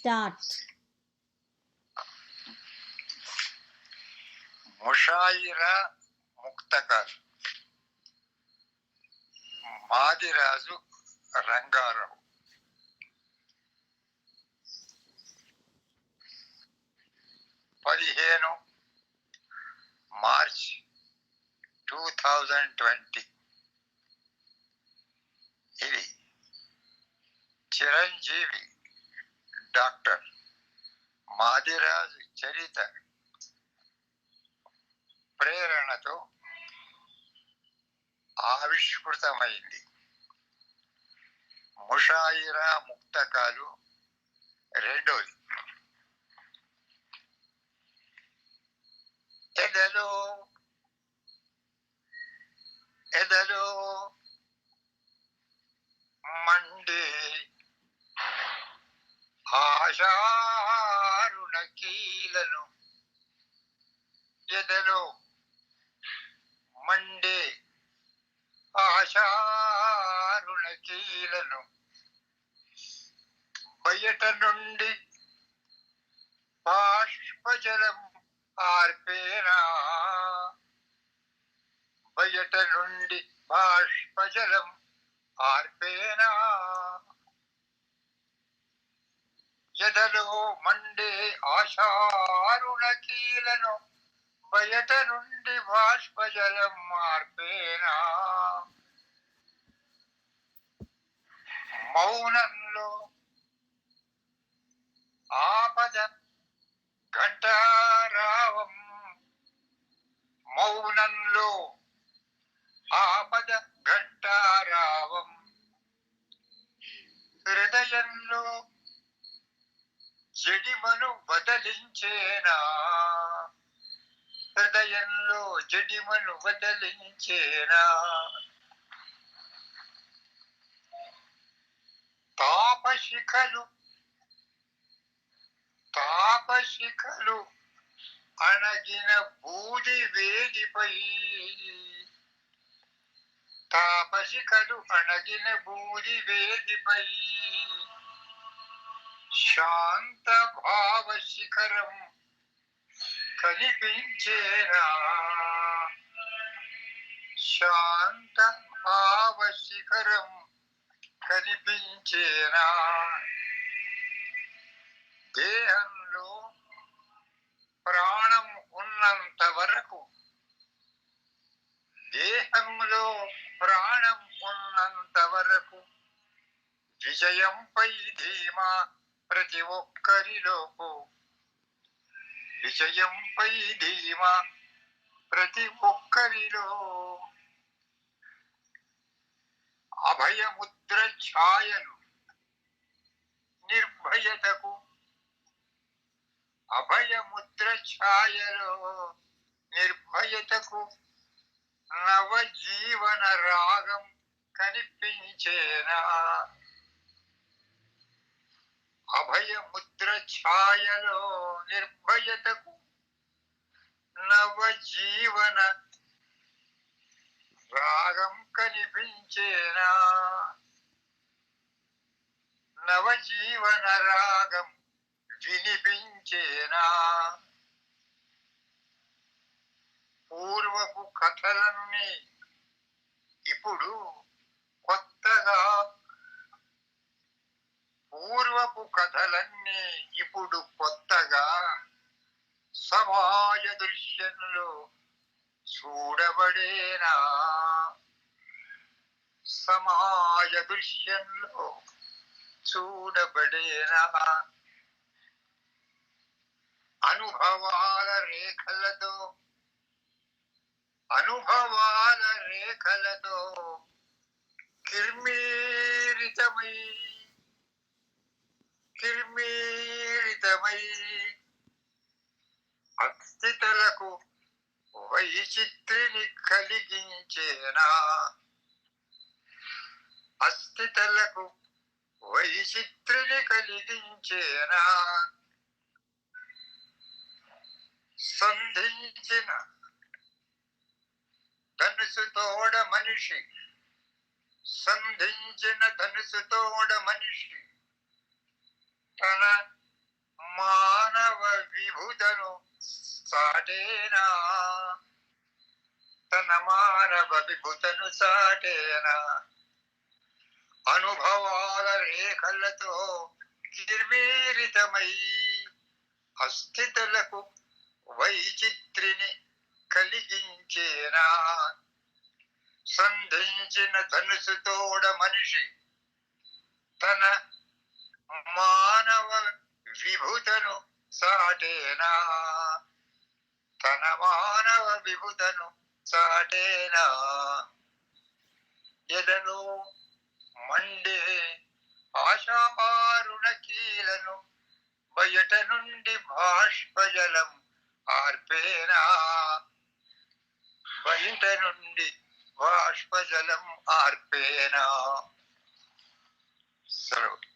Start. ముషాయిరా ముక్తకాలు. Madiraju Rangarao. March 2020. ఇది Chiranjeevi doctor Madiraju చరిత ప్రేరణతో ఆవిష్కృతమైంది. ముషాయిరా ముక్తకాలు రెండోది. ఎదలో ఎదలో మండే ఆశారుణ కీలను, ఎదలో మండే ఆశారుణ కీలను, బయట నుండి బాష్పజలం ఆర్పేనా, బయట నుండి బాష్పజలం ఆర్పేనా, ఎదలో మండే ఆశారుణ కీలను, బయట నుండి బాష్పజలం ఆర్పేనా, మౌనంలో ఆపద ఘంటారావం, మౌనంలో ఆపద ఘంటారావం, హృదయంలో జడిమను వదలించేనా, హృదయంలో జడిమను వదలించేనా, తాపశిఖలు తాపశిఖలు అణగిన బూది వేదిపై, తాపశిఖలు అణగిన బూది వేదిపై, శాంత భావ శిఖరం కనిపించేనా, శాంత భావ శిఖరం కనిపించేనా, దేహంలో ప్రాణం ఉన్నంత వరకు, దేహంలో ప్రాణం ఉన్నంత వరకు, విజయంపై ధీమా ప్రతి ఒక్కరిలోపు, విజయంపై ధీమా ప్రతి ఒక్కరిలో, అభయముద్ర ఛాయలు నిర్భయతకు, అభయముద్ర ఛాయలో నిర్భయతకు, నవజీవన రాగం కనిపించేనా, అభయముద్ర ఛాయలో నిర్భయతకు, నవజీవన రాగం కనిపించేనా, నవజీవన రాగం వినిపించేనా, పూర్వపు కథలన్నీ ఇప్పుడు కొత్తగా, పూర్వపు కథలన్నీ ఇప్పుడు కొత్తగా సమాజ దృశ్యంలో చూడబడేనా, సమాజ దృశ్యంలో చూడబడేనా, అనుభవాల రేఖలతో, అనుభవాల రేఖలతో కిర్మీరితమై, కిర్మీరితమై, అస్థితలకు వైచిత్రిని కలిగించేనా, అస్థితలకు వైచిత్రిని కలిగించేనా, సంధించిన ధనుసుతోడ మనిషి, సంధించిన ధనుసుతోడ మనిషి తన విభూతను సాటేనా, తన మానవ విభూతను సాటేనా. అనుభవాల రేఖలతో నిర్మీరితమై అస్థితులకు వైచిత్రిని కలిగించేనా. సంధించిన ధనుసుతోడ మనిషి తన మానవ విభూతను సాటేనా, తన మానవ విభూతను సాటేనా. ఎదలో మండే ఆశారుణ కీలను బయట నుండి బాష్పజలం ఆర్పేనా, బయట నుండి బాష్పజలం ఆర్పేనా. సెలవు.